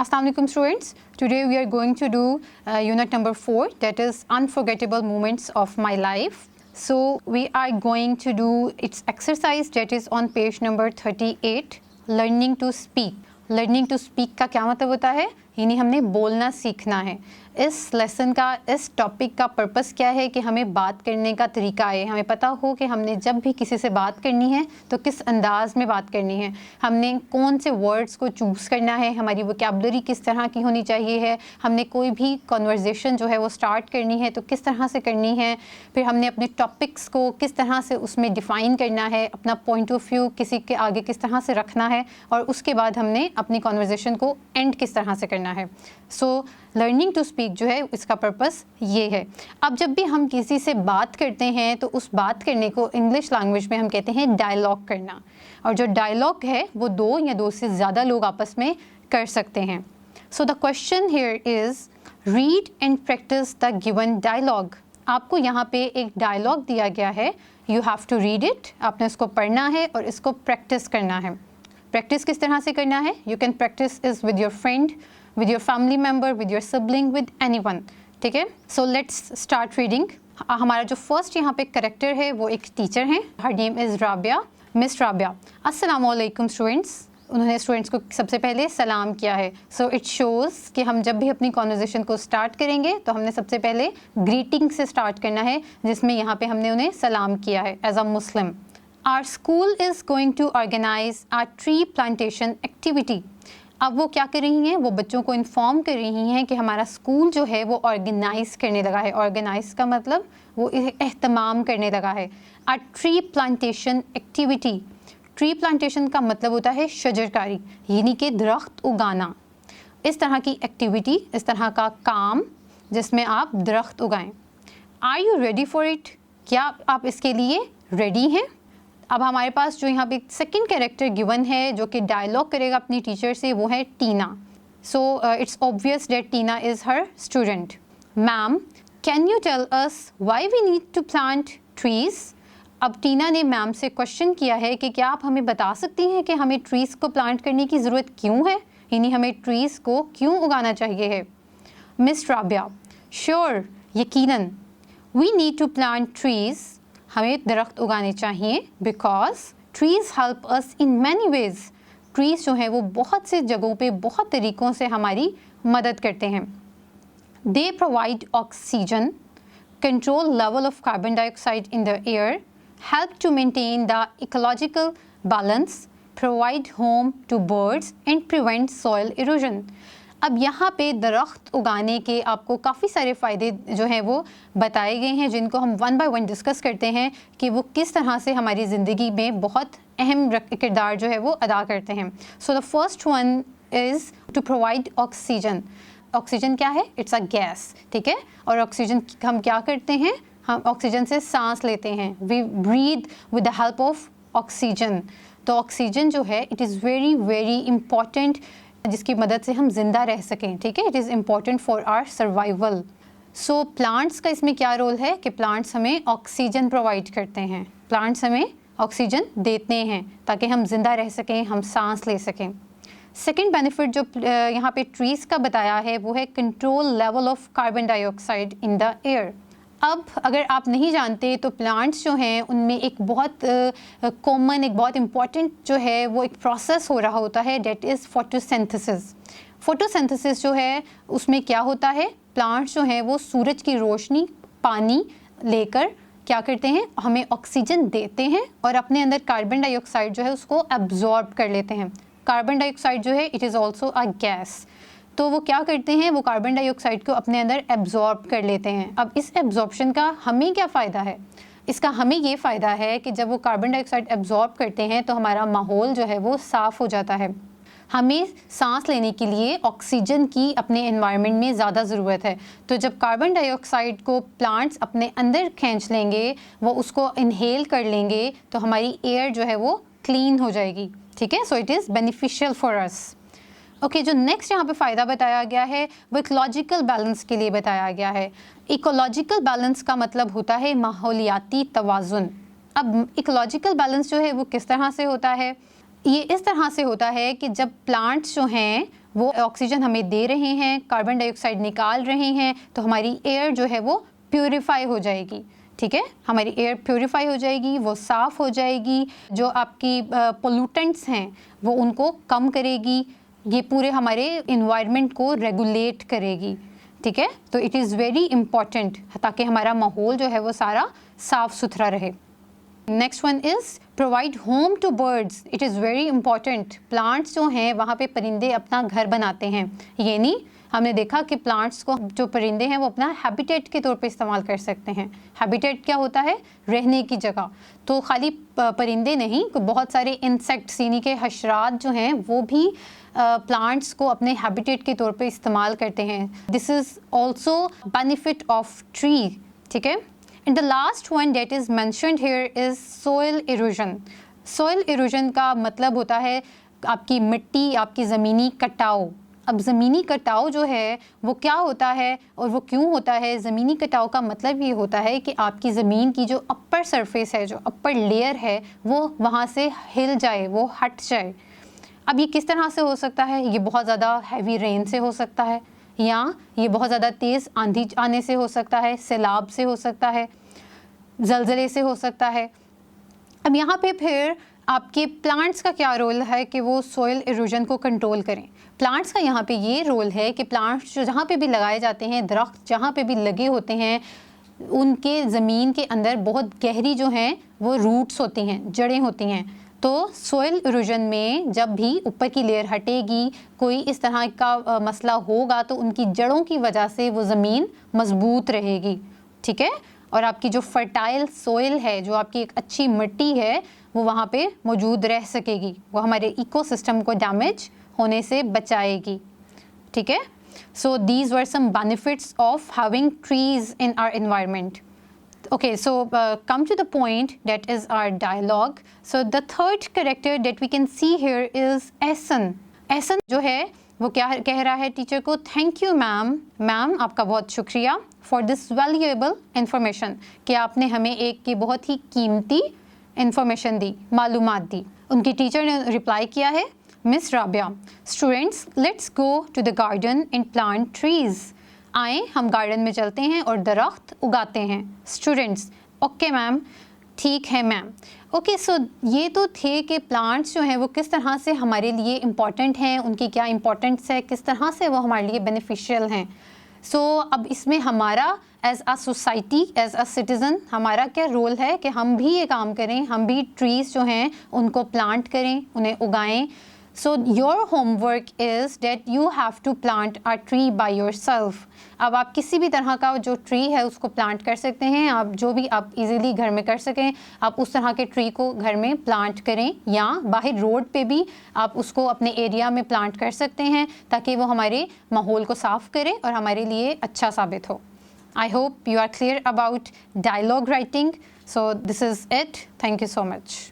Assalamu alaikum students. Today we are going to do unit number 4, that is unforgettable moments of my life. So we are going to do its exercise that is on page number 38, learning to speak. Learning to speak का क्या मतलब होता है, यानी हमने बोलना सीखना है। इस लेसन का, इस टॉपिक का पर्पस क्या है कि हमें बात करने का तरीका आए, हमें पता हो कि हमने जब भी किसी से बात करनी है तो किस अंदाज में बात करनी है, हमने कौन से वर्ड्स को चूज़ करना है, हमारी वोकैबुलरी किस तरह की होनी चाहिए है, हमने कोई भी कॉन्वर्जेसन जो है वो स्टार्ट करनी है तो किस तरह से करनी है, फिर हमने अपने टॉपिक्स को किस तरह से उसमें डिफ़ाइन करना है, अपना पॉइंट ऑफ व्यू किसी के आगे किस तरह से रखना है, और उसके बाद हमने अपनी कॉन्वर्जेसन को एंड किस तरह से करना है। सो लर्निंग टू स्पीक जो है इसका पर्पस ये है। अब जब भी हम किसी से बात करते हैं तो उस बात करने को इंग्लिश लैंग्वेज में हम कहते हैं डायलॉग करना, और जो डायलॉग है वो दो या दो से ज़्यादा लोग आपस में कर सकते हैं। So the question here is read and practise the given dialogue. आपको यहाँ पे एक डायलॉग दिया गया है, you have to read it, आपने इसको पढ़ना है और इसको प्रैक्टिस करना है। प्रैक्टिस किस तरह से करना है? You can practice is with your friend, with your family member, with your sibling, with anyone, ठीक है। So let's start reading। हमारा जो फर्स्ट यहाँ पे करेक्टर है वो एक टीचर हैं, her name is Rabia, miss Rabia. अस्सलाम वालेकुम स्टूडेंट्स, उन्होंने स्टूडेंट्स को सबसे पहले सलाम किया है। सो इट शोज़ कि हम जब भी अपनी कॉन्वर्जेसन को स्टार्ट करेंगे तो हमने सबसे पहले ग्रीटिंग से स्टार्ट करना है, जिसमें यहाँ पे हमने उन्हें सलाम किया है as a Muslim. Our school is going to organize a tree plantation activity। अब वो क्या कर रही हैं, वो बच्चों को इन्फॉर्म कर रही हैं कि हमारा स्कूल जो है वो ऑर्गेनाइज़ करने लगा है। ऑर्गेनाइज़ का मतलब वो एहतमाम करने लगा है। A tree plantation activity, tree plantation का मतलब होता है शजरकारी, यानी कि दरख्त उगाना। इस तरह की एक्टिविटी, इस तरह का काम जिसमें आप दरख्त उगाएं। Are you ready for it? क्या आप इसके लिए रेडी हैं? अब हमारे पास जो यहाँ पे सेकंड कैरेक्टर गिवन है जो कि डायलॉग करेगा अपनी टीचर से, वो है Tina. So it's obvious that Tina is her student. Ma'am can you tell us why we need to plant trees? अब टीना ने मैम से क्वेश्चन किया है कि क्या आप हमें बता सकती हैं कि हमें ट्रीज़ को प्लांट करने की ज़रूरत क्यों है, यानी हमें ट्रीज़ को क्यों उगाना चाहिए है। मिस राबिया श्योर, यकीनन, we need to plant trees, हमें दरख्त उगाने चाहिए, because trees help us in many ways. Trees जो हैं वो बहुत से जगहों पे बहुत तरीक़ों से हमारी मदद करते हैं। They provide oxygen, control level of carbon dioxide in the air, help to maintain the ecological balance, provide home to birds and prevent soil erosion. अब यहाँ पे दरख्त उगाने के आपको काफ़ी सारे फ़ायदे जो हैं वो बताए गए हैं, जिनको हम वन बाय वन डिस्कस करते हैं कि वो किस तरह से हमारी ज़िंदगी में बहुत अहम किरदार जो है वो अदा करते हैं। So the first one is to provide oxygen. Oxygen क्या है? इट्स अ गैस, ठीक है। और ऑक्सीजन हम क्या करते हैं? हम ऑक्सीजन से सांस लेते हैं, we breathe with the help of oxygen. तो ऑक्सीजन जो है it is very very important, जिसकी मदद से हम ज़िंदा रह सकें, ठीक है। It is important for our survival. So plants का इसमें क्या रोल है कि प्लांट्स हमें ऑक्सीजन प्रोवाइड करते हैं, प्लांट्स हमें ऑक्सीजन देते हैं ताकि हम ज़िंदा रह सकें, हम सांस ले सकें। सेकेंड बेनिफिट जो यहाँ पे ट्रीज़ का बताया है वो है control level of carbon dioxide in the air. अब अगर आप नहीं जानते तो प्लांट्स जो हैं उनमें एक बहुत कॉमन, एक बहुत इम्पॉर्टेंट जो है वो एक प्रोसेस हो रहा होता है, डेट इज़ फोटोसिंथेसिस। फोटोसिंथेसिस जो है उसमें क्या होता है, प्लांट्स जो हैं वो सूरज की रोशनी, पानी लेकर क्या करते हैं, हमें ऑक्सीजन देते हैं और अपने अंदर कार्बन डाइऑक्साइड जो है उसको एब्जॉर्ब कर लेते हैं। कार्बन डाइऑक्साइड जो है it is also a gas, तो वो क्या करते हैं, वो कार्बन डाइऑक्साइड को अपने अंदर एब्जॉर्ब कर लेते हैं। अब इस एब्जॉर्प्शन का हमें क्या फ़ायदा है? इसका हमें ये फ़ायदा है कि जब वो कार्बन डाइऑक्साइड एब्जॉर्ब करते हैं तो हमारा माहौल जो है वो साफ़ हो जाता है। हमें सांस लेने के लिए ऑक्सीजन की अपने एनवायरनमेंट में ज़्यादा ज़रूरत है, तो जब कार्बन डाइऑक्साइड को प्लांट्स अपने अंदर खींच लेंगे, वो उसको इनहेल कर लेंगे, तो हमारी एयर जो है वो क्लीन हो जाएगी, ठीक है। So it is beneficial for us. Okay, जो नेक्स्ट यहाँ पे फ़ायदा बताया गया है वो इकोलॉजिकल बैलेंस के लिए बताया गया है। इकोलॉजिकल बैलेंस का मतलब होता है माहौलियाती तवाज़ुन। अब इकोलॉजिकल बैलेंस जो है वो किस तरह से होता है? ये इस तरह से होता है कि जब प्लांट्स जो हैं वो ऑक्सीजन हमें दे रहे हैं, कार्बन डाइऑक्साइड निकाल रहे हैं, तो हमारी एयर जो है वो प्योरीफाई हो जाएगी। ठीक है, हमारी एयर प्योरीफाई हो जाएगी, वो साफ़ हो जाएगी, जो आपकी पोल्यूटेंट्स हैं वो उनको कम करेगी, ये पूरे हमारे इन्वायरमेंट को रेगुलेट करेगी। ठीक है, तो इट इज़ वेरी इम्पॉर्टेंट ताकि हमारा माहौल जो है वो सारा साफ़ सुथरा रहे। Next one is provide home to birds. It is very important. Plants जो हैं वहाँ पे परिंदे अपना घर बनाते हैं। ये नहीं, हमने देखा कि प्लांट्स को जो परिंदे हैं वो अपना हैबिटेट के तौर पे इस्तेमाल कर सकते हैं। हैबिटेट क्या होता है? रहने की जगह। तो खाली परिंदे नहीं, बहुत सारे इंसेक्ट्स यानी कि हशरात जो हैं वो भी प्लांट्स को अपने हैबिटेट के तौर पे इस्तेमाल करते हैं। This is also benefit of tree. ठीक है, and the last one that is mentioned here is soil erosion. soil erosion का मतलब होता है आपकी मिट्टी, आपकी ज़मीनी कटाव। अब ज़मीनी कटाव जो है वो क्या होता है और वो क्यों होता है? ज़मीनी कटाव का मतलब ये होता है कि आपकी ज़मीन की जो अपर सरफेस है, जो अपर लेयर है, वो वहाँ से हिल जाए, वो हट जाए। अब ये किस तरह से हो सकता है? ये बहुत ज़्यादा हैवी रेन से हो सकता है, या ये बहुत ज़्यादा तेज़ आंधी आने से हो सकता है, सैलाब से हो सकता है, ज़लज़ले से हो सकता है। अब यहाँ पे फिर आपके प्लांट्स का क्या रोल है कि वो सॉइल इरोजन को कंट्रोल करें? प्लांट्स का यहाँ पे ये रोल है कि प्लांट्स जो जहाँ पे भी लगाए जाते हैं, दरख्त जहाँ पे भी लगे होते हैं, उनके ज़मीन के अंदर बहुत गहरी जो हैं वो रूट्स होती हैं, जड़ें होती हैं। तो सॉइल इरोजन में जब भी ऊपर की लेयर हटेगी, कोई इस तरह का मसला होगा, तो उनकी जड़ों की वजह से वो ज़मीन मजबूत रहेगी। ठीक है, और आपकी जो फर्टाइल सॉइल है, जो आपकी एक अच्छी मिट्टी है, वो वहाँ पे मौजूद रह सकेगी, वो हमारे इकोसिस्टम को डैमेज होने से बचाएगी। ठीक है, so these were some benefits of having trees in our environment. Okay, so come to the point, that is our dialogue. So the third character that we can see here is Ehsan. Ehsan जो है वो क्या कह रहा है teacher को? Thank you ma'am, ma'am आपका बहुत शुक्रिया फॉर दिस वैल्यूएबल इंफॉर्मेशन, कि आपने हमें एक की बहुत ही कीमती इंफॉर्मेशन दी, मालूमात दी। उनकी टीचर ने रिप्लाई किया है, Miss Rabia, students let's go to the garden and plant trees. आए हम गार्डन में चलते हैं और दरख्त उगाते हैं। स्टूडेंट्स, ओके मैम, ठीक है मैम। ओके, सो ये तो थे कि प्लांट्स जो हैं वो किस तरह से हमारे लिए इम्पॉर्टेंट हैं, उनकी क्या इम्पोर्टेंस है, किस तरह से वो हमारे लिए बेनिफिशियल हैं। सो अब इसमें हमारा as a society, as a citizen, हमारा क्या रोल है कि हम भी ये काम करें, हम भी ट्रीज़ जो हैं उनको प्लांट करें, उन्हें उगाएं। So your homework is that you have to plant a tree by yourself. अब आप किसी भी तरह का जो ट्री है उसको प्लांट कर सकते हैं। आप जो भी आप इजीली घर में कर सकें, आप उस तरह के ट्री को घर में प्लांट करें, या बाहर रोड पे भी आप उसको अपने एरिया में प्लांट कर सकते हैं, ताकि वो हमारे माहौल को साफ़ करे और हमारे लिए अच्छा साबित हो। I hope you are clear about dialogue writing. So this is it. Thank you so much.